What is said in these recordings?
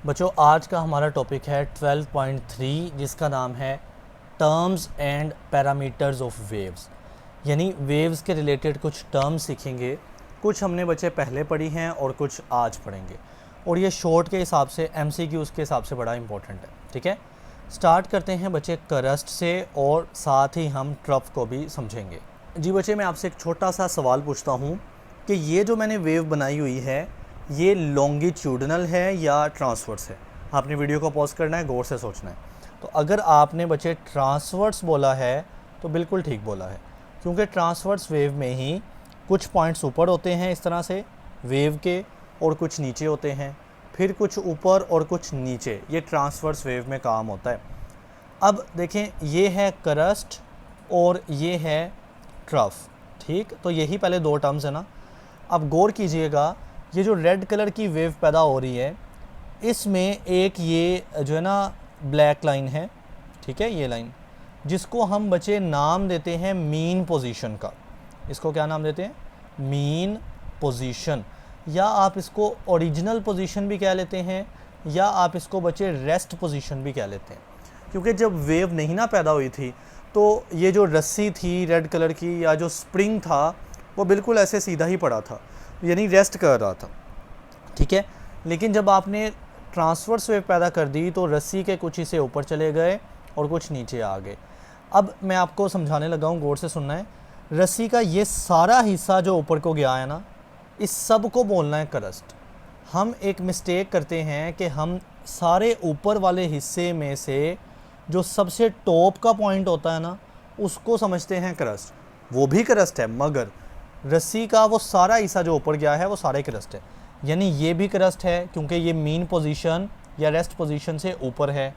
बच्चों आज का हमारा टॉपिक है 12.3 जिसका नाम है terms and parameters of waves. यानी वेव्स के रिलेटेड कुछ टर्म्स सीखेंगे। कुछ हमने बच्चे पहले पढ़ी हैं और कुछ आज पढ़ेंगे, और ये शॉर्ट के हिसाब से MCQs के हिसाब से बड़ा इंपॉर्टेंट है। ठीक है, स्टार्ट करते हैं बच्चे करस्ट से, और साथ ही हम ट्रफ को भी समझेंगे। जी बच्चे, मैं आपसे एक छोटा सा सवाल पूछता हूँ कि ये जो मैंने वेव बनाई हुई है ये लॉन्गिट्यूडनल है या ट्रांसवर्स है। आपने वीडियो को पॉज करना है, गौर से सोचना है। तो अगर आपने बच्चे ट्रांसवर्स बोला है तो बिल्कुल ठीक बोला है, क्योंकि ट्रांसवर्स वेव में ही कुछ पॉइंट्स ऊपर होते हैं इस तरह से वेव के, और कुछ नीचे होते हैं, फिर कुछ ऊपर और कुछ नीचे। ये ट्रांसवर्स वेव में काम होता है। अब देखें, ये है करस्ट और ये है ट्रफ। ठीक, तो यही पहले दो टर्म्स है ना। अब गौर कीजिएगा, ये जो रेड कलर की वेव पैदा हो रही है इसमें एक ये जो है ना ब्लैक लाइन है, ठीक है, ये लाइन, जिसको हम बच्चे नाम देते हैं मीन पोजीशन का। इसको क्या नाम देते हैं? मीन पोजीशन, या आप इसको ओरिजिनल पोजीशन भी कह लेते हैं, या आप इसको बच्चे रेस्ट पोजीशन भी कह लेते हैं। क्योंकि जब वेव नहीं ना पैदा हुई थी तो ये जो रस्सी थी रेड कलर की, या जो स्प्रिंग था, वो बिल्कुल ऐसे सीधा ही पड़ा था, यानी रेस्ट कर रहा था। ठीक है, लेकिन जब आपने ट्रांसवर्स वेव पैदा कर दी तो रस्सी के कुछ हिस्से ऊपर चले गए और कुछ नीचे आ गए। अब मैं आपको समझाने लगा हूँ, गौर से सुनना है। रस्सी का ये सारा हिस्सा जो ऊपर को गया है ना, इस सब को बोलना है करस्ट। हम एक मिस्टेक करते हैं कि हम सारे ऊपर वाले हिस्से में से जो सबसे टॉप का पॉइंट होता है ना, उसको समझते हैं करस्ट। वो भी करस्ट है, मगर रस्सी का वो सारा हिस्सा जो ऊपर गया है वो सारे करस्ट है। यानी ये भी करस्ट है क्योंकि ये मीन पोजीशन या रेस्ट पोजीशन से ऊपर है।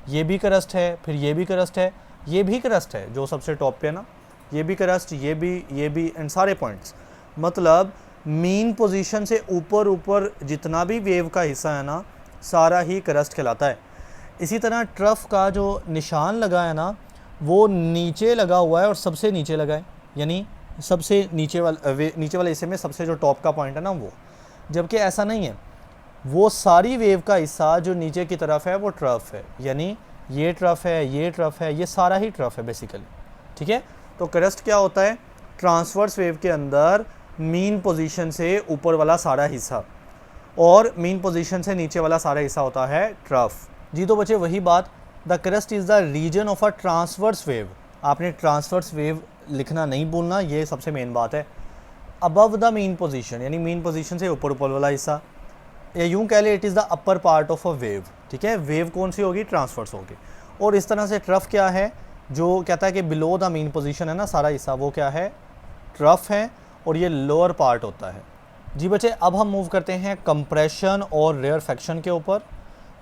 ये भी करस्ट है, फिर ये भी करस्ट है, ये भी करस्ट है जो सबसे टॉप पे है ना, ये भी करस्ट, ये भी एंड सारे पॉइंट्स। मतलब मीन पोजीशन से ऊपर ऊपर जितना भी वेव का हिस्सा है ना, सारा ही करस्ट कहलाता है। इसी तरह ट्रफ का जो निशान लगा है ना, वो नीचे लगा हुआ है और सबसे नीचे लगा है, यानी सबसे नीचे वाले हिस्से में सबसे जो टॉप का पॉइंट है ना वो। जबकि ऐसा नहीं है, वो सारी वेव का हिस्सा जो नीचे की तरफ है वो ट्रफ है। यानी ये ट्रफ है, ये ट्रफ है, ये सारा ही ट्रफ है बेसिकली। ठीक है, तो करस्ट क्या होता है? ट्रांसवर्स वेव के अंदर मीन पोजीशन से ऊपर वाला सारा हिस्सा, और मीन पोजीशन से नीचे वाला सारा हिस्सा होता है ट्रफ। जी तो बच्चे वही बात, the crest is the region of a transverse wave. आपने ट्रांसवर्स वेव लिखना नहीं भूलना, ये सबसे मेन बात है। अबव द मीन पोजीशन, यानी मीन पोजीशन से ऊपर ऊपर वाला हिस्सा, या यूँ कह ले it is the upper part of a wave. ठीक है, वेव कौन सी होगी? ट्रांसवर्स होगी। और इस तरह से ट्रफ क्या है? जो कहता है कि बिलो द मीन पोजीशन है ना सारा हिस्सा, वो क्या है? ट्रफ है, और ये लोअर पार्ट होता है। जी बच्चे, अब हम मूव करते हैं कंप्रेशन और रेयरफेक्शन के ऊपर।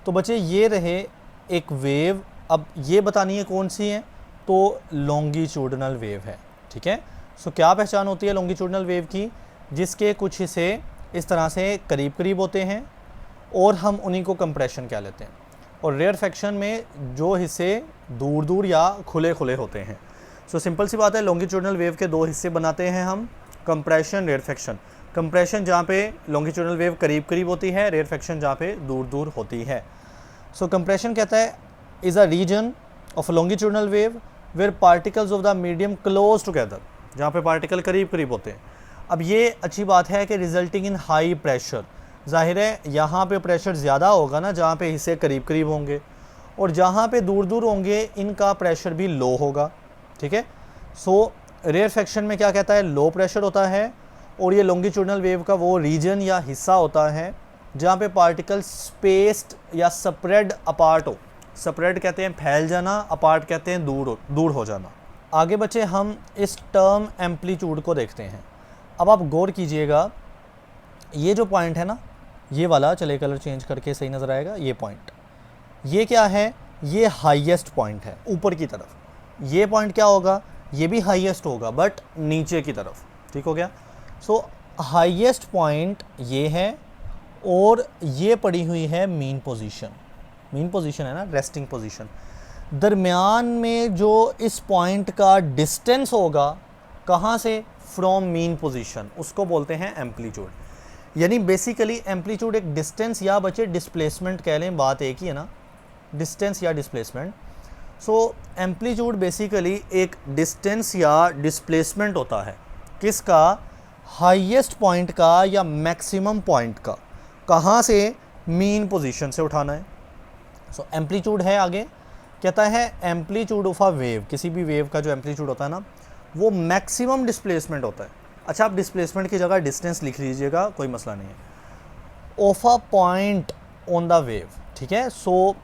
तो बच्चे ये रहे एक वेव, अब ये बतानी है कौन सी है, तो लॉन्गिट्यूडनल वेव है। ठीक है, सो क्या पहचान होती है लॉन्गिट्यूडनल वेव की? जिसके कुछ हिस्से इस तरह से करीब करीब होते हैं और हम उन्हीं को कंप्रेशन कह लेते हैं, और रेयरफेक्शन में जो हिस्से दूर दूर या खुले खुले होते हैं। सो सिंपल सी बात है, लॉन्गिट्यूडनल वेव के दो हिस्से बनाते हैं हम, कंप्रेशन, रेयरफेक्शन। कंप्रेशन जहाँ पे लॉन्गिट्यूडनल वेव करीब करीब होती है, रेयरफेक्शन जहाँ पे दूर दूर होती है। सो कंप्रेशन कहता है is a region of longitudinal wave where particles of the medium close together, जहाँ पे पार्टिकल करीब करीब होते हैं। अब ये अच्छी बात है कि रिजल्टिंग इन हाई प्रेशर, जाहिर है यहाँ पे प्रेशर ज़्यादा होगा ना जहाँ पे हिस्से करीब करीब होंगे, और जहाँ पे दूर दूर होंगे इनका प्रेशर भी लो होगा। ठीक है, सो रेयरफेक्शन में क्या कहता है? लो प्रेशर होता है, और ये लॉन्गिट्यूडनल वेव का वो रीजन या हिस्सा होता है जहाँ पे पार्टिकल स्पेस्ड या स्प्रेड अपार्ट हो। स्प्रेड कहते हैं फैल जाना, अपार्ट कहते हैं दूर हो जाना। आगे बच्चे हम इस टर्म एम्पलीट्यूड को देखते हैं। अब आप गौर कीजिएगा, ये जो पॉइंट है ना, ये वाला, चले कलर चेंज करके सही नज़र आएगा, ये पॉइंट, ये क्या है? ये हाईएस्ट पॉइंट है ऊपर की तरफ। ये पॉइंट क्या होगा? ये भी हाईएस्ट होगा बट नीचे की तरफ। ठीक हो गया? सो हाईएस्ट पॉइंट ये है, और ये पड़ी हुई है मीन पोजीशन। मीन पोजीशन है ना, रेस्टिंग पोजीशन। दरमियान में जो इस पॉइंट का डिस्टेंस होगा, कहाँ से? फ्रॉम मीन पोजीशन, उसको बोलते हैं एम्पलीट्यूड। यानी बेसिकली एम्पलीट्यूड एक डिस्टेंस या बच्चे डिस्प्लेसमेंट कह लें, बात एक ही है ना, डिस्टेंस या डिस्प्लेसमेंट। सो एम्पलीट्यूड बेसिकली एक डिस्टेंस या डिस्प्लेसमेंट होता है किसका, हाईएस्ट पॉइंट का या मैक्सिमम पॉइंट का, कहाँ से, मीन पोजीशन से उठाना है। सो एम्पलीट्यूड है, आगे कहता है एम्पलीट्यूड ऑफ अ वेव, किसी भी वेव का जो एम्पलीट्यूड होता है ना वो मैक्सिमम डिस्प्लेसमेंट होता है। अच्छा, आप डिस्प्लेसमेंट की जगह डिस्टेंस लिख लीजिएगा, कोई मसला नहीं है। Of a point on the wave, ठीक है। सो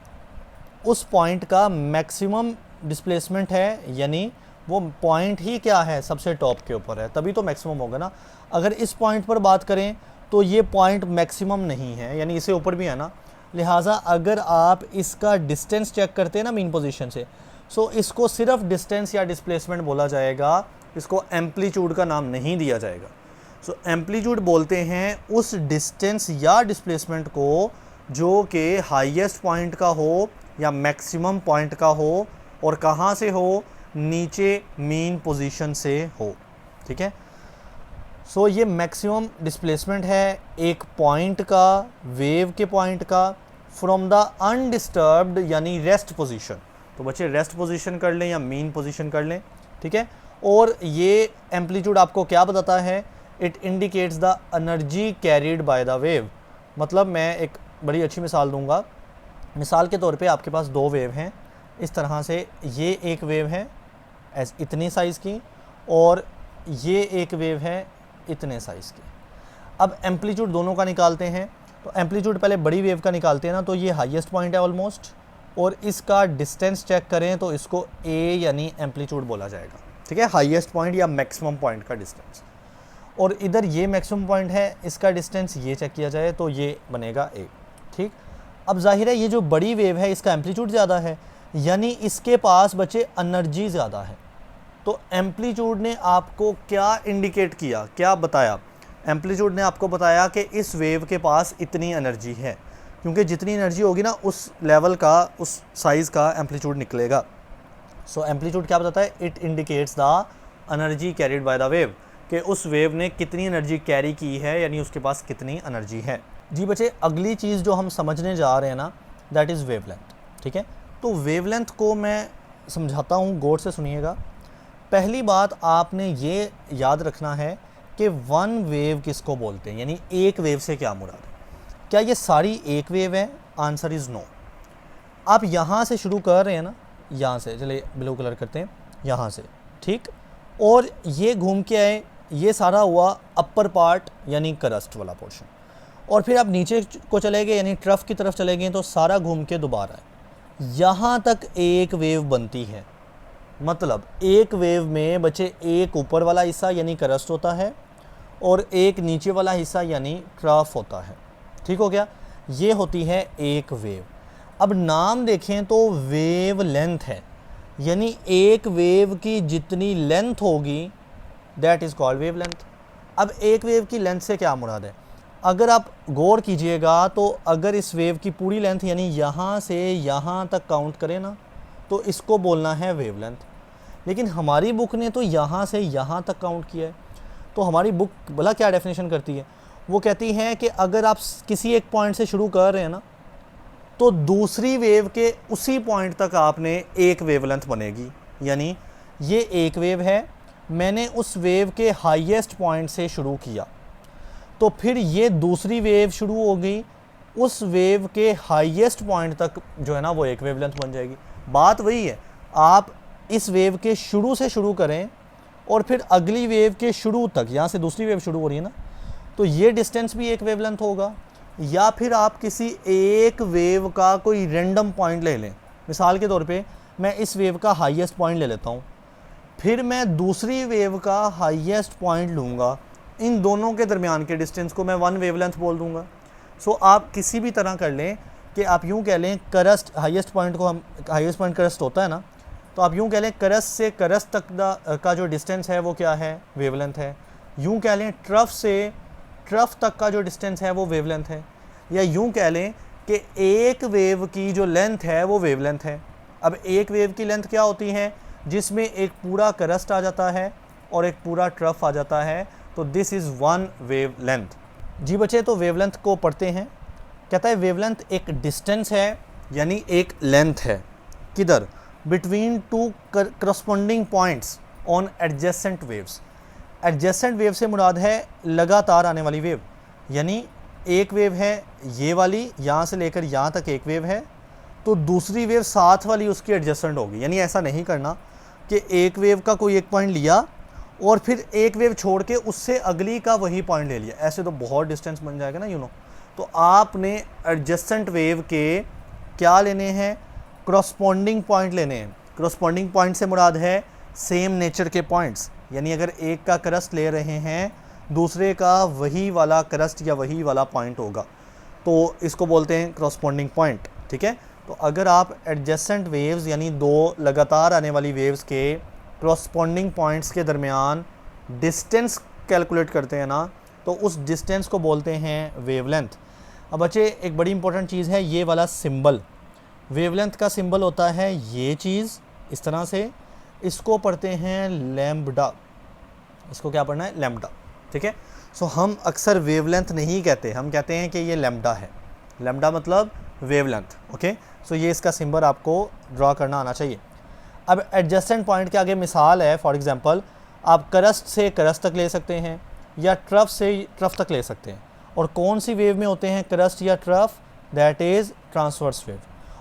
उस पॉइंट का मैक्सिमम डिस्प्लेसमेंट है, यानी वो पॉइंट ही क्या है, सबसे टॉप के ऊपर है, तभी तो मैक्सिमम होगा ना। अगर इस पॉइंट पर बात करें तो ये पॉइंट मैक्सिमम नहीं है, यानी इससे ऊपर भी है ना, लिहाजा अगर आप इसका डिस्टेंस चेक करते हैं ना मीन पोजीशन से, सो इसको सिर्फ डिस्टेंस या डिस्प्लेसमेंट बोला जाएगा, इसको एम्पलीट्यूड का नाम नहीं दिया जाएगा। सो एम्पलीट्यूड बोलते हैं उस डिस्टेंस या डिस्प्लेसमेंट को जो कि हाईएस्ट पॉइंट का हो या मैक्सिमम पॉइंट का हो, और कहाँ से हो, नीचे मीन पोजीशन से हो, ठीक है। सो ये मैक्सिमम डिस्प्लेसमेंट है एक पॉइंट का, वेव के पॉइंट का, फ्रॉम द अनडिस्टर्ब्ड यानी रेस्ट पोजीशन। तो बच्चे रेस्ट पोजीशन कर लें या मीन पोजीशन कर लें, ठीक है। और ये एम्पलीट्यूड आपको क्या बताता है, it indicates the energy carried by the wave. मतलब मैं एक बड़ी अच्छी मिसाल दूंगा, मिसाल के तौर पे आपके पास दो वेव हैं इस तरह से, ये एक वेव है इतनी साइज़ की और ये एक वेव है इतने साइज़ की। अब एम्पलीट्यूड दोनों का निकालते हैं, तो एम्पलीट्यूड पहले बड़ी वेव का निकालते हैं ना, तो ये हाईएस्ट पॉइंट है ऑलमोस्ट, और इसका डिस्टेंस चेक करें तो इसको ए यानी एम्पलीट्यूड बोला जाएगा, ठीक है, हाईएस्ट पॉइंट या मैक्सिमम पॉइंट का डिस्टेंस। और इधर ये मैक्सिमम पॉइंट है, इसका डिस्टेंस ये चेक किया जाए तो ये बनेगा ए, ठीक। अब जाहिर है ये जो बड़ी वेव है इसका एम्पलीट्यूड ज़्यादा है, यानी इसके पास बच्चे एनर्जी ज़्यादा है। तो एम्पलीट्यूड ने आपको क्या इंडिकेट किया, क्या बताया, एम्पलीट्यूड ने आपको बताया कि इस वेव के पास इतनी एनर्जी है, क्योंकि जितनी एनर्जी होगी ना उस लेवल का, उस साइज़ का एम्पलीट्यूड निकलेगा। सो एम्पलीट्यूड क्या बताता है, it indicates the energy carried by the wave, कि उस वेव ने कितनी एनर्जी कैरी की है, यानी उसके पास कितनी एनर्जी है। जी बच्चे, अगली चीज़ जो हम समझने जा रहे हैं ना, दैट इज़ वेवलेंथ, ठीक है। तो वेवलेंथ को मैं समझाता हूँ, गौर से सुनिएगा। पहली बात आपने ये याद रखना है कि वन वेव किसको बोलते हैं, यानी एक वेव से क्या मुराद है। क्या ये सारी एक वेव है, आंसर इज़ नो। आप यहाँ से शुरू कर रहे हैं ना, यहाँ से, चलिए ब्लू कलर करते हैं, यहाँ से, ठीक, और ये घूम के आए, ये सारा हुआ अपर पार्ट यानी क्रस्ट वाला पोर्शन, और फिर आप नीचे को चले गए यानी ट्रफ की तरफ चले गए तो सारा घूम के दोबारा है, यहाँ तक एक वेव बनती है। मतलब एक वेव में बच्चे एक ऊपर वाला हिस्सा यानी क्रस्ट होता है और एक नीचे वाला हिस्सा यानी ट्रफ होता है, ठीक हो गया, ये होती है एक वेव। अब नाम देखें तो वेव लेंथ है, यानी एक वेव की जितनी लेंथ होगी that is called wave length. अब एक वेव की लेंथ से क्या मुराद है, अगर आप गौर कीजिएगा तो अगर इस वेव की पूरी लेंथ यानी यहाँ से यहाँ तक काउंट करें ना तो इसको बोलना है वेव लेंथ। लेकिन हमारी बुक ने तो यहाँ से यहाँ तक काउंट किया है, तो हमारी बुक भला क्या डेफिनेशन करती है, वो कहती है कि अगर आप किसी एक पॉइंट से शुरू कर रहे हैं ना तो दूसरी वेव के उसी पॉइंट तक आपने एक वेवलेंथ बनेगी। यानी ये एक वेव है, मैंने उस वेव के हाईएस्ट पॉइंट से शुरू किया तो फिर ये दूसरी वेव शुरू हो गई, उस वेव के हाईएस्ट पॉइंट तक जो है ना वो एक वेवलेंथ बन जाएगी। बात वही है, आप इस वेव के शुरू से शुरू करें और फिर अगली वेव के शुरू तक, यहाँ से दूसरी वेव शुरू हो रही है ना, तो ये डिस्टेंस भी एक वेवलेंथ होगा। या फिर आप किसी एक वेव का कोई रैंडम पॉइंट ले लें, मिसाल के तौर पे मैं इस वेव का हाईएस्ट पॉइंट ले लेता हूँ, फिर मैं दूसरी वेव का हाईएस्ट पॉइंट लूँगा, इन दोनों के दरमियान के डिस्टेंस को मैं वन वेवलेंथ बोल दूँगा। सो आप किसी भी तरह कर लें कि आप यूँ कह लें क्रस्ट, हाईएस्ट पॉइंट को हम, हाईएस्ट पॉइंट क्रस्ट होता है ना, तो आप यूँ कह लें क्रस्ट से क्रस्ट तक का जो डिस्टेंस है वो क्या है, वेवलेंथ है। यूँ कह लें ट्रफ से ट्रफ तक का जो डिस्टेंस है वो वेवलेंथ है। या यूँ कह लें कि एक वेव की जो लेंथ है वो वेवलेंथ है। अब एक वेव की लेंथ क्या होती है, जिसमें एक पूरा क्रस्ट आ जाता है और एक पूरा ट्रफ आ जाता है, तो this is one wavelength. जी बच्चे, तो वेवलेंथ को पढ़ते हैं। कहता है वेवलेंथ एक डिस्टेंस है, यानी एक लेंथ है, किधर, between two corresponding points on adjacent waves. Adjacent wave से मुराद है लगातार आने वाली वेव, यानी एक वेव है ये वाली, यहाँ से लेकर यहाँ तक एक वेव है, तो दूसरी वेव साथ वाली उसकी एडजेसेंट होगी। यानी ऐसा नहीं करना कि एक वेव का कोई एक पॉइंट लिया और फिर एक वेव छोड़ के उससे अगली का वही पॉइंट ले लिया, ऐसे तो बहुत डिस्टेंस बन जाएगा ना, यू नो। तो आपने एडजेसेंट वेव के क्या लेने हैं, क्रॉसपॉन्डिंग पॉइंट लेने हैं। क्रॉसपॉन्डिंग पॉइंट से मुराद है सेम नेचर के पॉइंट्स, यानी अगर एक का क्रस्ट ले रहे हैं दूसरे का वही वाला क्रस्ट या वही वाला पॉइंट होगा, तो इसको बोलते हैं क्रॉसपॉन्डिंग पॉइंट, ठीक है। तो अगर आप एडजेसेंट वेव्स यानी दो लगातार आने वाली वेव्स के क्रॉसपॉन्डिंग पॉइंट्स के दरमियान डिस्टेंस कैलकुलेट करते हैं ना, तो उस डिस्टेंस को बोलते हैं वेवलेंथ। अब बच्चे एक बड़ी इंपॉर्टेंट चीज़ है ये वाला सिंबल। वेवलेंथ का सिंबल होता है ये चीज़ इस तरह से, इसको पढ़ते हैं लैम्बडा। इसको क्या पढ़ना है, लैम्बडा, ठीक है। सो हम अक्सर वेवलेंथ नहीं कहते, हम कहते हैं कि ये लैम्बडा है। लैम्बडा मतलब वेवलेंथ, ओके। सो ये इसका सिंबल आपको ड्रॉ करना आना चाहिए। अब एडजेसेंट पॉइंट के आगे मिसाल है, फॉर एग्जांपल आप क्रस्ट से क्रस्ट तक ले सकते हैं या ट्रफ से ट्रफ तक ले सकते हैं। और कौन सी वेव में होते हैं क्रस्ट या trough, that is transverse wave.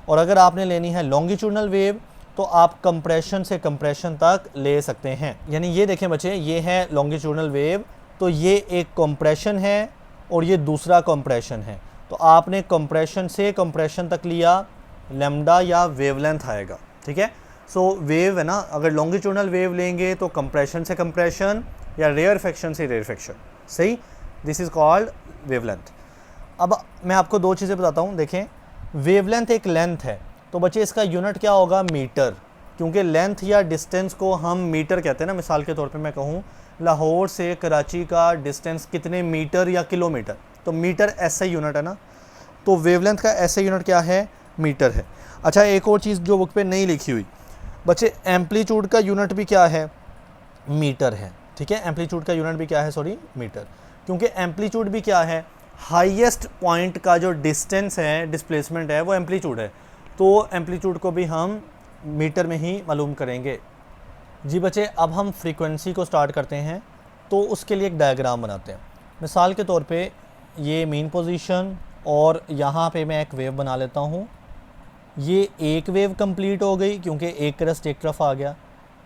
और अगर आपने लेनी है लॉन्गिट्यूडनल वेव तो आप कंप्रेशन से कंप्रेशन तक ले सकते हैं। यानी ये देखें बच्चे, ये है लॉन्गिट्यूडनल वेव, तो ये एक कंप्रेशन है और ये दूसरा कंप्रेशन है, तो आपने कंप्रेशन से कंप्रेशन तक लिया, लैम्बडा या वेवलेंथ आएगा, ठीक है। सो वेव है ना, अगर लॉन्गिट्यूडनल वेव लेंगे तो कंप्रेशन से कंप्रेशन या रेयरफेक्शन से रेयरफेक्शन, सही, दिस इज़ कॉल्ड वेवलेंथ। अब मैं आपको दो चीज़ें बताता हूँ। देखें, वेवलेंथ एक लेंथ है, तो बच्चे इसका यूनिट क्या होगा, मीटर, क्योंकि लेंथ या डिस्टेंस को हम मीटर कहते हैं ना। मिसाल के तौर पे मैं कहूँ लाहौर से कराची का डिस्टेंस कितने मीटर या किलोमीटर, तो मीटर ऐसा यूनिट है ना, तो वेवलेंथ का ऐसा यूनिट क्या है, मीटर है। अच्छा, एक और चीज़ जो बुक पे नहीं लिखी हुई बच्चे, एम्पलीट्यूड का यूनिट भी क्या है, मीटर है, ठीक है। एम्पलीट्यूड का यूनिट भी क्या है, सॉरी, मीटर, क्योंकि एम्पलीट्यूड भी क्या है, हाईएस्ट पॉइंट का जो डिस्टेंस है, डिस्प्लेसमेंट है, वो एम्पलीट्यूड है, तो एम्पलीट्यूड को भी हम मीटर में ही मालूम करेंगे। जी बच्चे, अब हम फ्रीक्वेंसी को स्टार्ट करते हैं, तो उसके लिए एक डायग्राम बनाते हैं। मिसाल के तौर पे ये मेन पोजीशन और यहाँ पे मैं एक वेव बना लेता हूँ। ये एक वेव कंप्लीट हो गई क्योंकि एक क्रस्ट एक तरफ आ गया।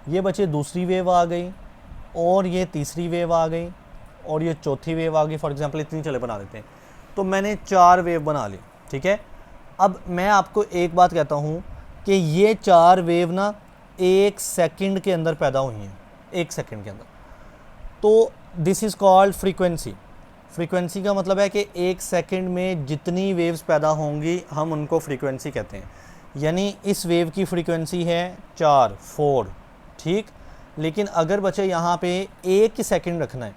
ये बच्चे दूसरी वेव आ गई और ये तीसरी वेव आ गई और ये चौथी वेव आ गई। फॉर एग्जांपल इतनी चले बना देते हैं, तो मैंने 4 वेव बना ली, ठीक है। अब मैं आपको एक बात कहता हूँ कि ये 4 वेव ना 1 सेकंड के अंदर पैदा हुई हैं, 1 सेकंड के अंदर, तो this is called frequency. Frequency का मतलब है कि 1 सेकंड में जितनी वेव्स पैदा होंगी हम उनको फ्रीक्वेंसी कहते हैं। यानी इस वेव की फ्रीक्वेंसी है 4, ठीक। लेकिन अगर बच्चे यहाँ पे 1 सेकंड रखना है,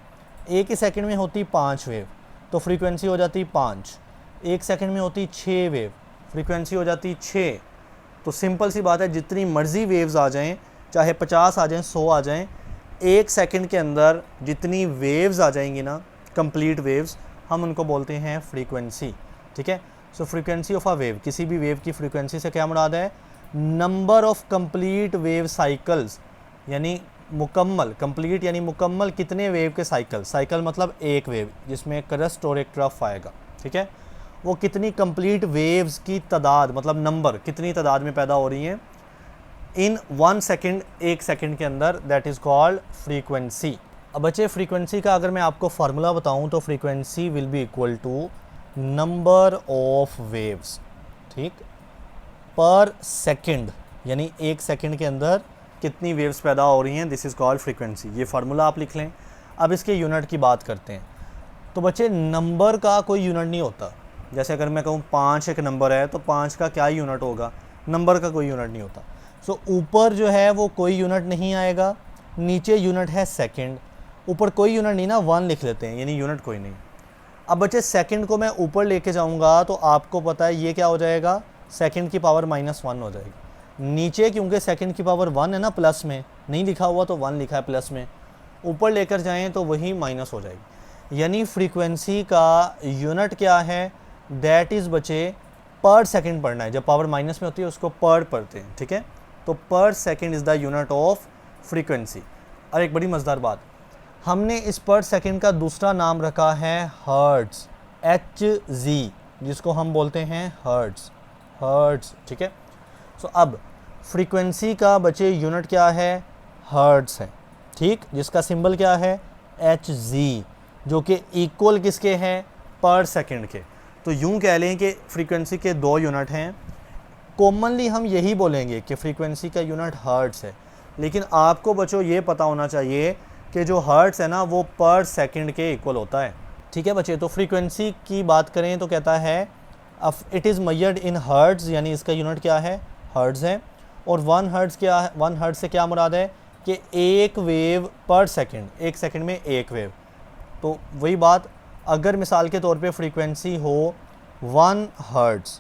1 सेकंड में होती 5 वेव, तो फ्रीक्वेंसी हो जाती 5। 1 सेकंड में होती 6 वेव, फ्रीक्वेंसी हो जाती 6। तो सिंपल सी बात है, जितनी मर्ज़ी वेव्स आ जाएं, चाहे 50 आ जाएं, 100 आ जाएं, 1 सेकंड के अंदर जितनी वेव्स आ जाएंगी ना, कंप्लीट वेव्स, हम उनको बोलते हैं फ्रीक्वेंसी, ठीक है। सो फ्रीक्वेंसी ऑफ अ वेव, किसी भी वेव की फ्रीक्वेंसी से क्या मुराद है, number of complete wave cycles, यानी मुकम्मल, कंप्लीट यानी मुकम्मल कितने वेव के साइकिल, साइकिल मतलब एक वेव जिसमें क्रस्ट और एक ट्रफ आएगा, ठीक है, वो कितनी कंप्लीट वेव्स की तादाद, मतलब नंबर, कितनी तादाद में पैदा हो रही हैं इन 1 सेकंड, 1 सेकंड के अंदर, दैट इज़ कॉल्ड फ्रीक्वेंसी। अब बच्चे, फ्रीक्वेंसी का अगर मैं आपको फार्मूला बताऊं तो frequency will be equal to number of waves, ठीक, पर सेकंड, यानी 1 सेकंड के अंदर कितनी वेव्स पैदा हो रही हैं, दिस इज़ कॉल्ड फ्रीक्वेंसी। ये फार्मूला आप लिख लें। अब इसके यूनिट की बात करते हैं। तो बच्चे, नंबर का कोई यूनिट नहीं होता। जैसे अगर मैं कहूँ 5 एक नंबर है, तो 5 का क्या यूनिट होगा, नंबर का कोई यूनिट नहीं होता। सो ऊपर जो है वो कोई यूनिट नहीं आएगा, नीचे यूनिट है सेकंड, ऊपर कोई यूनिट नहीं ना, 1 लिख लेते हैं, यानी यूनिट कोई नहीं। अब बच्चे, सेकंड को मैं ऊपर लेके जाऊंगा तो आपको पता है ये क्या हो जाएगा, सेकंड की पावर -1 हो जाएगी। नीचे क्योंकि सेकंड की पावर 1 है ना, प्लस में नहीं लिखा हुआ तो 1 लिखा है प्लस में, ऊपर लेकर जाएं तो वही माइनस हो जाएगी। यानी फ्रीक्वेंसी का यूनिट क्या है, दैट इज़ बच्चे पर सेकंड पढ़ना है। जब पावर माइनस में होती है उसको पर पढ़ते हैं, ठीक है। तो पर second is the unit of frequency. और एक बड़ी मज़ेदार बात, हमने इस पर सेकंड का दूसरा नाम रखा है हर्ट्ज़, HZ, जिसको हम बोलते हैं हर्ट्ज़, ठीक है। सो अब फ्रीक्वेंसी का बच्चे यूनिट क्या है, हर्ट्ज़ है, ठीक, जिसका सिंबल क्या है, HZ, जो कि इक्वल किसके हैं, पर सेकंड के। तो यूं कह लें कि फ्रीक्वेंसी के दो यूनिट हैं। कॉमनली हम यही बोलेंगे कि फ्रीक्वेंसी का यूनिट हर्ट्ज़ है, लेकिन आपको बच्चों ये पता होना चाहिए कि जो हर्ट्ज़ है ना वो पर सेकंड के इक्वल होता है, ठीक है बच्चे। तो फ्रीक्वेंसी की बात करें तो कहता है it is measured in hertz, यानी इसका यूनिट क्या है, हर्ट्ज़ है। और 1 हर्ट्ज़ क्या है, 1 हर्ट्ज़ से क्या मुराद है कि एक वेव पर सेकंड, एक सेकंड में एक वेव। तो वही बात, अगर मिसाल के तौर पे फ्रीक्वेंसी हो 1 हर्ट्ज़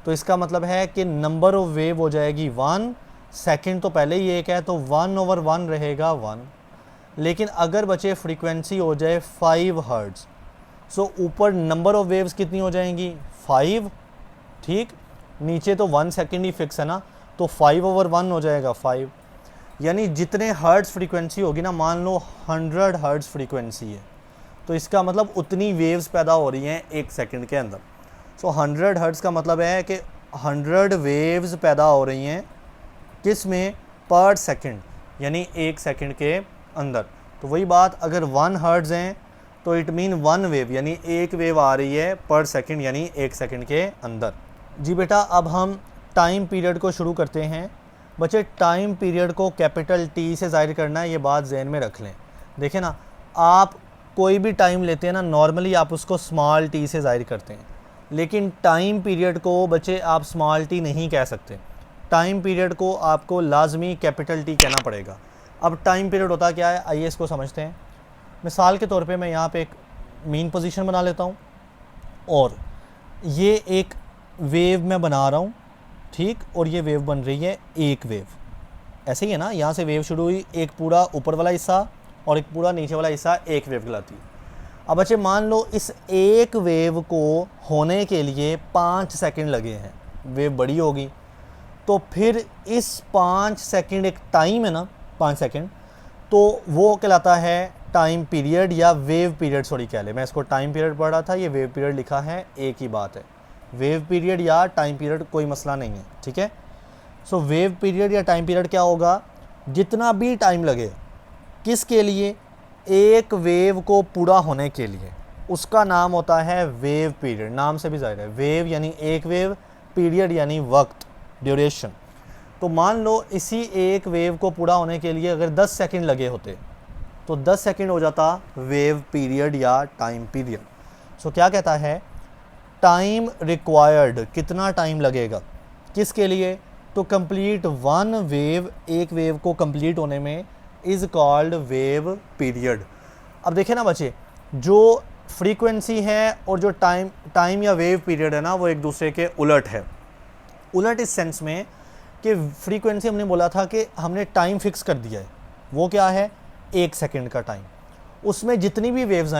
तो इसका मतलब है कि नंबर ऑफ वेव हो जाएगी 1, सेकंड तो पहले ही एक है तो 1/1 रहेगा 1। लेकिन अगर बचे फ्रीक्वेंसी हो जाए 5 हर्ट्ज़, सो ऊपर नंबर ऑफ वेव्स कितनी हो जाएंगी, 5, ठीक, नीचे तो 1 सेकंड ही फिक्स है ना, तो 5/1 हो जाएगा 5। यानी जितने हर्ट्ज़ फ्रीक्वेंसी होगी ना, मान लो 100 हर्ट्ज़ फ्रीक्वेंसी है, तो इसका मतलब उतनी वेव्स पैदा हो रही हैं एक सेकंड के अंदर। सो 100 हर्ट्ज़ का मतलब है कि 100 वेव्स पैदा हो रही हैं किस में, पर सेकंड, यानी एक सेकंड के अंदर। तो वही बात, अगर 1 हर्ट्ज़ हैं तो इट मीन 1 वेव, यानी एक वेव आ रही है पर सेकंड, यानी एक सेकंड के अंदर। जी बेटा, अब हम टाइम पीरियड को शुरू करते हैं। बच्चे टाइम पीरियड को कैपिटल T से ज़ाहिर करना है, ये बात जहन में रख लें। देखें ना, आप कोई भी टाइम लेते हैं ना, नॉर्मली आप उसको स्मॉल t से ज़ाहिर करते हैं, लेकिन टाइम पीरियड को बच्चे आप स्मॉल t नहीं कह सकते। टाइम पीरियड को आपको लाजमी कैपिटल T कहना पड़ेगा। अब टाइम पीरियड होता क्या है, आइए इसको समझते हैं। मिसाल के तौर पे मैं यहाँ पे एक मीन पोजीशन बना लेता हूँ और ये एक वेव मैं बना रहा हूँ, ठीक, और ये वेव बन रही है एक वेव, ऐसे ही है ना, यहाँ से वेव शुरू हुई, एक पूरा ऊपर वाला हिस्सा और एक पूरा नीचे वाला हिस्सा एक वेव कहलाती है। अब बच्चे मान लो इस एक वेव को होने के लिए 5 सेकंड लगे हैं, वेव बड़ी होगी, तो फिर इस 5 सेकंड एक टाइम है ना, 5 सेकंड, तो वो कहलाता है टाइम पीरियड या वेव पीरियड, सॉरी कह ले, मैं इसको टाइम पीरियड पढ़ रहा था, ये वेव पीरियड लिखा है, एक ही बात है, वेव पीरियड या टाइम पीरियड कोई मसला नहीं है, ठीक है। सो वेव पीरियड या टाइम पीरियड क्या होगा, जितना भी टाइम लगे किसके लिए, एक वेव को पूरा होने के लिए, उसका नाम होता है वेव पीरियड। नाम से भी जाहिर है, वेव यानी एक वेव, पीरियड यानी वक्त, ड्यूरेशन। तो मान लो इसी एक वेव को पूरा होने के लिए अगर 10 सेकंड लगे होते तो 10 सेकंड हो जाता वेव पीरियड या टाइम पीरियड। सो क्या कहता है, टाइम रिक्वायर्ड, कितना टाइम लगेगा किसके लिए, तो कंप्लीट 1 वेव, एक वेव को कंप्लीट होने में, इज़ कॉल्ड वेव पीरियड। अब देखें ना बच्चे, जो फ्रीक्वेंसी है और जो टाइम या वेव पीरियड है ना, वो एक दूसरे के उलट है। उलट इस सेंस में कि फ्रीक्वेंसी हमने बोला था कि हमने टाइम फिक्स कर दिया है, वो क्या है, एक सेकंड का टाइम, उसमें जितनी भी वेव्स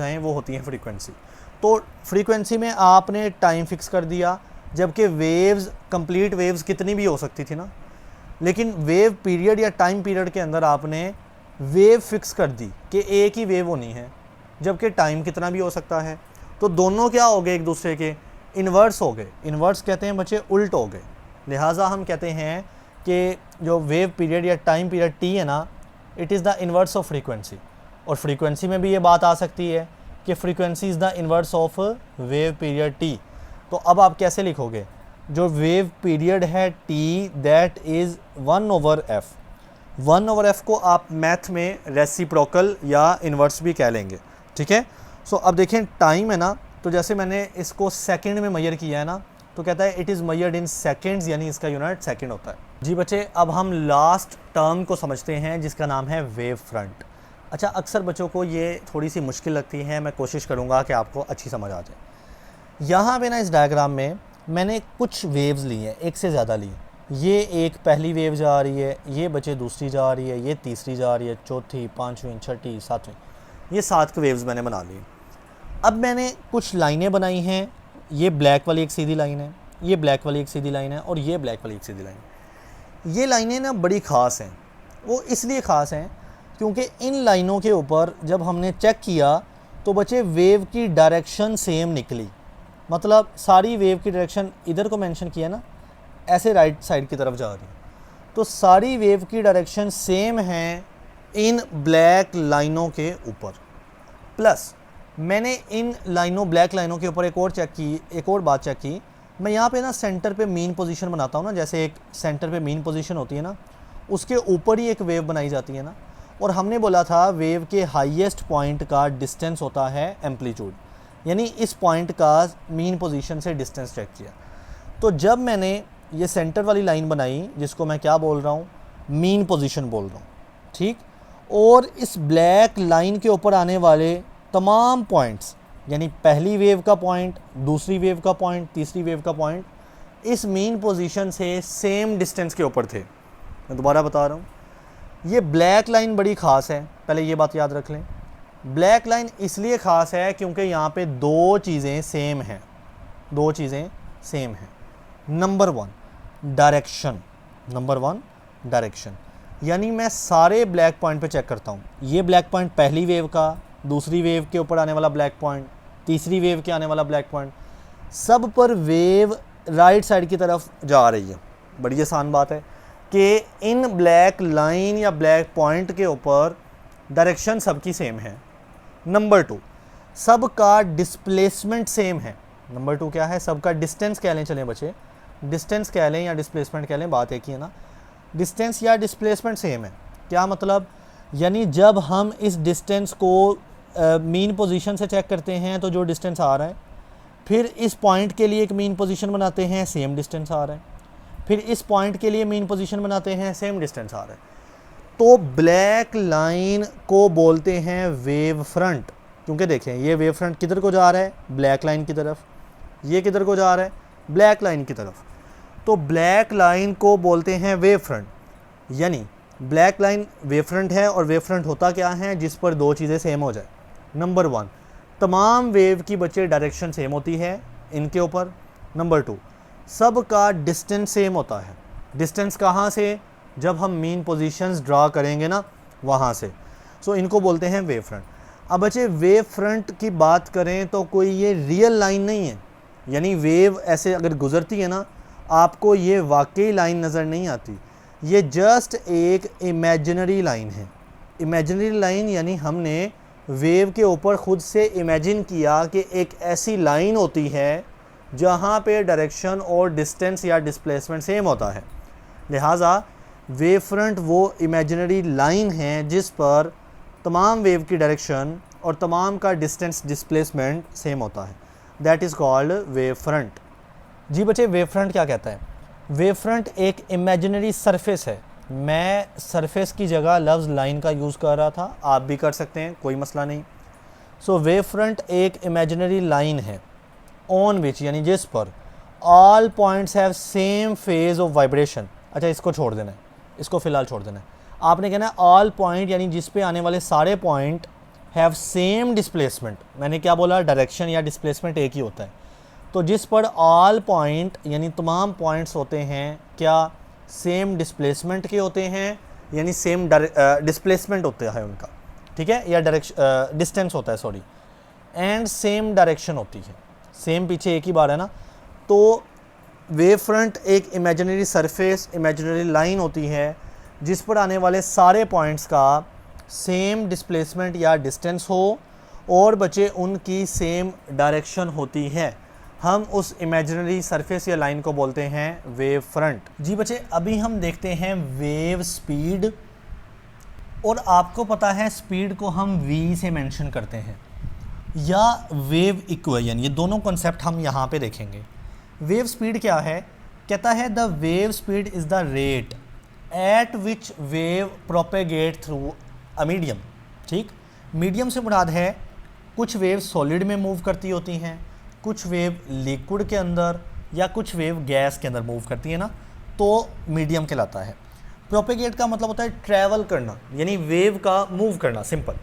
आएँ वो होती हैं फ्रीक्वेंसी। तो फ्रीक्वेंसी में आपने टाइम फिक्स कर दिया, जबकि वेव्स, कंप्लीट वेव्स कितनी भी हो सकती थी ना, लेकिन वेव पीरियड या टाइम पीरियड के अंदर आपने वेव फिक्स कर दी कि एक ही वेव होनी है, जबकि टाइम कितना भी हो सकता है। तो दोनों क्या हो गए, एक दूसरे के इन्वर्स हो गए। इन्वर्स कहते हैं बच्चे उल्ट हो गए। लिहाजा हम कहते हैं कि जो वेव पीरियड या टाइम पीरियड T है ना, it is the inverse of frequency. और फ्रीक्वेंसी में भी ये बात आ सकती है कि frequency is the inverse of wave period T। तो अब आप कैसे लिखोगे, जो वेव पीरियड है T, that is 1/f। 1/f को आप मैथ में रेसिप्रोकल या इन्वर्स भी कह लेंगे, ठीक है। सो अब देखें, टाइम है ना, तो जैसे मैंने इसको सेकंड में मेजर किया है ना, तो कहता है it is measured in seconds, यानी इसका यूनिट सेकंड होता है। जी बच्चे, अब हम लास्ट टर्म को समझते हैं जिसका नाम है वेव फ्रंट। अच्छा, अक्सर बच्चों को ये थोड़ी सी मुश्किल लगती है, मैं कोशिश करूँगा कि आपको अच्छी समझ आ जाए। यहाँ पे ना इस डायग्राम में मैंने कुछ वेव्स ली हैं, एक से ज़्यादा ली। ये एक पहली वेव जा रही है, ये बच्चे दूसरी जा रही है, ये तीसरी जा रही है, चौथी, पाँचवीं, छठी, सातवीं। ये 7 वेव्स मैंने बना ली। अब मैंने कुछ लाइनें बनाई हैं, ये ब्लैक वाली एक सीधी लाइन है, ये ब्लैक वाली एक सीधी लाइन है और ये ब्लैक वाली एक सीधी लाइन है। ये लाइनें ना बड़ी ख़ास हैं। वो इसलिए ख़ास हैं क्योंकि इन लाइनों के ऊपर जब हमने चेक किया तो बच्चे वेव की डायरेक्शन सेम निकली। मतलब सारी वेव की डायरेक्शन इधर को मेंशन किया ना, ऐसे राइट साइड की तरफ जा रही है, तो सारी वेव की डायरेक्शन सेम है इन ब्लैक लाइनों के ऊपर। प्लस मैंने इन लाइनों ब्लैक लाइनों के ऊपर एक और बात चेक की। मैं यहाँ पे ना सेंटर पे मीन पोजीशन बनाता हूँ ना, जैसे एक सेंटर पे मीन पोजीशन होती है ना, उसके ऊपर ही एक वेव बनाई जाती है ना। और हमने बोला था वेव के हाईएस्ट पॉइंट का डिस्टेंस होता है एम्पलीट्यूड, यानी इस पॉइंट का मीन पोजीशन से डिस्टेंस चेक किया। तो जब मैंने ये सेंटर वाली लाइन बनाई, जिसको मैं क्या बोल रहा हूँ, मीन पोजीशन बोल रहा हूँ, ठीक, और इस ब्लैक लाइन के ऊपर आने वाले तमाम पॉइंट्स, यानी पहली वेव का पॉइंट, दूसरी वेव का पॉइंट, तीसरी वेव का पॉइंट, इस मीन पोजीशन से सेम डिस्टेंस के ऊपर थे। मैं दोबारा बता रहा हूँ, ये ब्लैक लाइन बड़ी ख़ास है, पहले ये बात याद रख लें। ब्लैक लाइन इसलिए ख़ास है क्योंकि यहाँ पे दो चीज़ें सेम हैं। नंबर वन डायरेक्शन, यानी मैं सारे ब्लैक पॉइंट पे चेक करता हूँ। ये ब्लैक पॉइंट पहली वेव का, दूसरी वेव के ऊपर आने वाला ब्लैक पॉइंट, तीसरी वेव के आने वाला ब्लैक पॉइंट, सब पर वेव राइट साइड की तरफ जा रही है। बड़ी आसान बात है कि इन ब्लैक लाइन या ब्लैक पॉइंट के ऊपर डायरेक्शन सबकी सेम है। नंबर 2, सबका डिस्प्लेसमेंट सेम है। नंबर 2 क्या है, सबका डिस्टेंस कह लें, चलें बच्चे, डिस्टेंस कह लें या डिस्प्लेसमेंट कह लें, बात एक ही है ना। डिस्टेंस या डिस्प्लेसमेंट सेम है। क्या मतलब, यानी जब हम इस डिस्टेंस को मीन पोजीशन से चेक करते हैं तो जो डिस्टेंस आ रहा है, फिर इस पॉइंट के लिए एक मीन पोजीशन बनाते हैं, सेम डिस्टेंस आ रहा है, फिर इस पॉइंट के लिए मीन पोजीशन बनाते हैं, सेम डिस्टेंस आ रहा है। तो ब्लैक लाइन को बोलते हैं वेव फ्रंट, क्योंकि देखें ये वेव फ्रंट किधर को जा रहा है, ब्लैक लाइन की तरफ, ये किधर को जा रहा है, ब्लैक लाइन की तरफ। तो ब्लैक लाइन को बोलते हैं वेव फ्रंट, यानी ब्लैक लाइन वेव फ्रंट है। और वेव फ्रंट होता क्या है, जिस पर दो चीज़ें सेम हो जाए। नंबर 1, तमाम वेव की बच्चे डायरेक्शन सेम होती है इनके ऊपर। नंबर 2, सब का डिस्टेंस सेम होता है। डिस्टेंस कहाँ से, जब हम मीन पोजीशंस ड्रा करेंगे ना, वहाँ से। सो इनको बोलते हैं वेव फ्रंट। अब बच्चे वेव फ्रंट की बात करें तो कोई ये रियल लाइन नहीं है, यानी वेव ऐसे अगर गुजरती है ना, आपको ये वाकई लाइन नज़र नहीं आती, ये जस्ट एक इमेजिनरी लाइन है। इमेजिनरी लाइन यानी हमने वेव के ऊपर ख़ुद से इमेजिन किया कि एक ऐसी लाइन होती है जहाँ पे डायरेक्शन और डिस्टेंस या डिस्प्लेसमेंट सेम होता है। लिहाजा वेव फ्रंट वो इमेजिनरी लाइन है जिस पर तमाम वेव की डायरेक्शन और तमाम का डिस्टेंस डिस्प्लेसमेंट सेम होता है। That is called wave front. जी बच्चे, वेव फ्रंट क्या कहता है? वेव फ्रंट एक इमेजिनरी सरफेस है। मैं सरफेस की जगह लफ्ज़ लाइन का यूज़ कर रहा था, आप भी कर सकते हैं, कोई मसला नहीं। सो वेव फ्रंट एक इमेजिनरी लाइन है ऑन विच, यानी जिस पर all points have same phase of vibration. अच्छा, इसको छोड़ देना है, इसको फ़िलहाल छोड़ देना है। आपने कहना है ऑल पॉइंट, यानी जिस पे आने वाले सारे पॉइंट हैव सेम डिस्प्लेसमेंट। मैंने क्या बोला, डायरेक्शन या डिस्प्लेसमेंट एक ही होता है। तो जिस पर ऑल पॉइंट यानी तमाम पॉइंट्स होते हैं, क्या सेम डिस्प्लेसमेंट के होते हैं, यानी सेम डिस्प्लेसमेंट होता है उनका, ठीक है, या डायरेक्शन डिस्टेंस होता है, सॉरी, एंड सेम डायरेक्शन होती है। सेम पीछे एक ही बार है ना। तो वेव फ्रंट एक इमेजिनरी सरफेस, इमेजिनरी लाइन होती है जिस पर आने वाले सारे पॉइंट्स का सेम डिस्प्लेसमेंट या डिस्टेंस हो और बच्चे उनकी सेम डायरेक्शन होती है। हम उस इमेजिनरी सरफेस या लाइन को बोलते हैं वेव फ्रंट। जी बच्चे, अभी हम देखते हैं वेव स्पीड। और आपको पता है स्पीड को हम v से मेंशन करते हैं या वेव इक्वेशन, ये दोनों कॉन्सेप्ट हम यहाँ पे देखेंगे। वेव स्पीड क्या है? कहता है the wave speed is the rate at which wave propagate through a medium. ठीक, मीडियम से मुराद है कुछ वेव सॉलिड में मूव करती होती हैं, कुछ वेव लिक्विड के अंदर या कुछ वेव गैस के अंदर मूव करती है ना, तो मीडियम कहलाता है। प्रोपेगेट का मतलब होता है ट्रैवल करना, यानी वेव का मूव करना, सिंपल।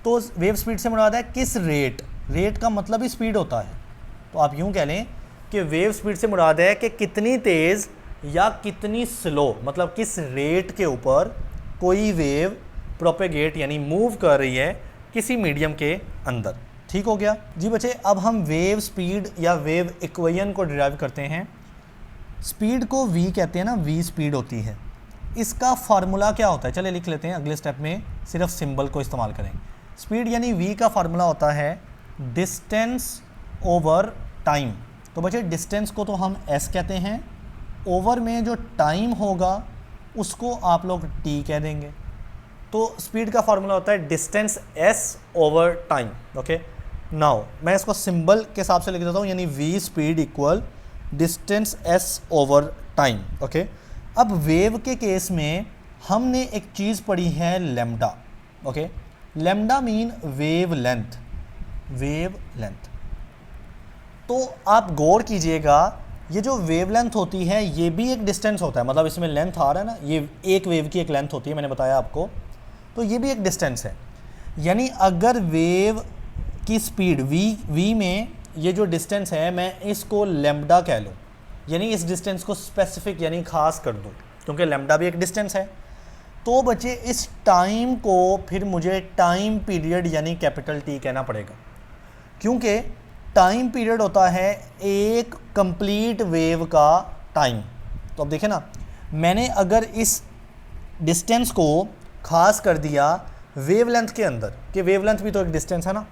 तो वेव स्पीड से मुराद है किस रेट, रेट का मतलब ही स्पीड होता है, तो आप यूँ कह लें कि वेव स्पीड से मुराद है कि कितनी तेज़ या कितनी स्लो, मतलब किस रेट के ऊपर कोई वेव प्रोपेगेट यानी मूव कर रही है किसी मीडियम के अंदर। ठीक हो गया जी बच्चे। अब हम वेव स्पीड या वेव इक्वेशन को डिराइव करते हैं। स्पीड को v कहते हैं ना, v स्पीड होती है। इसका फार्मूला क्या होता है, चलिए लिख लेते हैं, अगले स्टेप में सिर्फ सिंबल को इस्तेमाल करें। स्पीड यानी v का फार्मूला होता है डिस्टेंस ओवर टाइम। तो बच्चे डिस्टेंस को तो हम s कहते हैं, ओवर में जो टाइम होगा उसको आप लोग t कह देंगे। तो स्पीड का फार्मूला होता है distance s over time. Okay, now मैं इसको सिंबल के हिसाब से लिख देता हूँ, यानी v speed equal distance s over time. Okay, अब वेव के केस में हमने एक चीज़ पढ़ी है lambda. Okay, lambda mean wave length, wave length. तो आप गौर कीजिएगा, ये जो वेव लेंथ होती है ये भी एक डिस्टेंस होता है, मतलब इसमें लेंथ आ रहा है ना, ये एक वेव की एक लेंथ होती है, मैंने बताया आपको, तो ये भी एक डिस्टेंस है। यानी अगर वेव की स्पीड v में ये जो डिस्टेंस है मैं इसको लैम्डा कह लूँ, यानी इस डिस्टेंस को स्पेसिफिक यानी खास कर दूँ, क्योंकि लैम्डा भी एक डिस्टेंस है। तो बच्चे इस टाइम को फिर मुझे टाइम पीरियड यानी कैपिटल T कहना पड़ेगा, क्योंकि टाइम पीरियड होता है एक कंप्लीट वेव का टाइम। तो अब देखें ना, मैंने अगर इस डिस्टेंस को खास कर दिया वेवलेंथ के अंदर, कि वेवलेंथ भी तो एक डिस्टेंस है ना,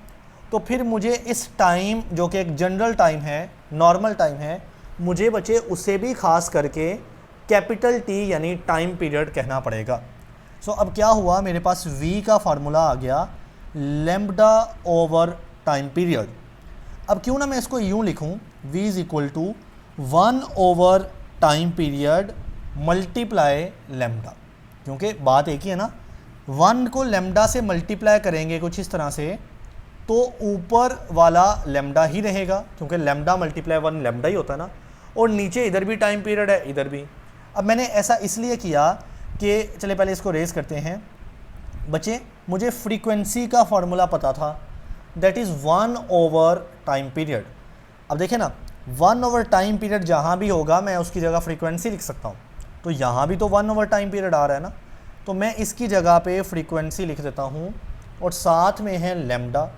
तो फिर मुझे इस टाइम जो कि एक जनरल टाइम है, नॉर्मल टाइम है, मुझे बच्चे उसे भी खास करके कैपिटल T यानी टाइम पीरियड कहना पड़ेगा। सो अब क्या हुआ, मेरे पास v का फार्मूला आ गया लैम्डा ओवर टाइम पीरियड। अब क्यों ना मैं इसको यूँ लिखूँ, v is equal to 1 over time period multiply lambda, क्योंकि बात एक ही है ना, 1 को लैम्डा से मल्टीप्लाई करेंगे कुछ इस तरह से, तो ऊपर वाला लैम्डा ही रहेगा, क्योंकि लैम्डा मल्टीप्लाई 1 लैम्डा ही होता है ना, और नीचे इधर भी टाइम पीरियड है, इधर भी। अब मैंने ऐसा इसलिए किया कि चलिए पहले इसको रेज करते हैं। बच्चे मुझे फ्रीक्वेंसी का फार्मूला पता था, that is 1 over time period. अब देखें ना, 1 ओवर टाइम पीरियड जहाँ भी होगा मैं उसकी जगह फ्रीक्वेंसी लिख सकता हूँ, तो यहाँ भी तो 1 ओवर टाइम पीरियड आ रहा है ना, तो मैं इसकी जगह पे फ्रीक्वेंसी लिख देता हूँ और साथ में है लैम्डा।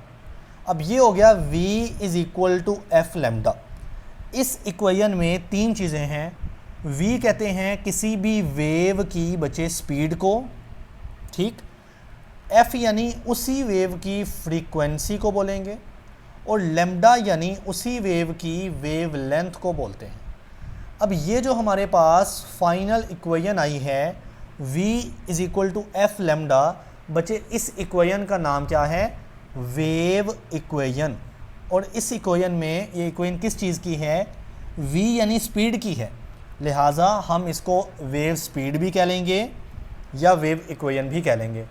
अब ये हो गया v is equal to F lambda. इस इक्वेशन में तीन चीज़ें हैं। v कहते हैं किसी भी वेव की बच्चे स्पीड को, ठीक, f यानी उसी वेव की फ्रीक्वेंसी को बोलेंगे, और लैम्डा यानी उसी वेव की वेव लेंथ को बोलते हैं। अब ये जो हमारे पास फाइनल इक्वेशन आई है v is equal to F lambda, बच्चे इस इक्वेशन का नाम क्या है, वेव इक्वेशन। और इस इक्वेशन में ये इक्वेशन किस चीज़ की है, v यानी स्पीड की है, लिहाजा हम इसको वेव स्पीड भी कह लेंगे या वेव इक्वेशन भी कह लेंगे।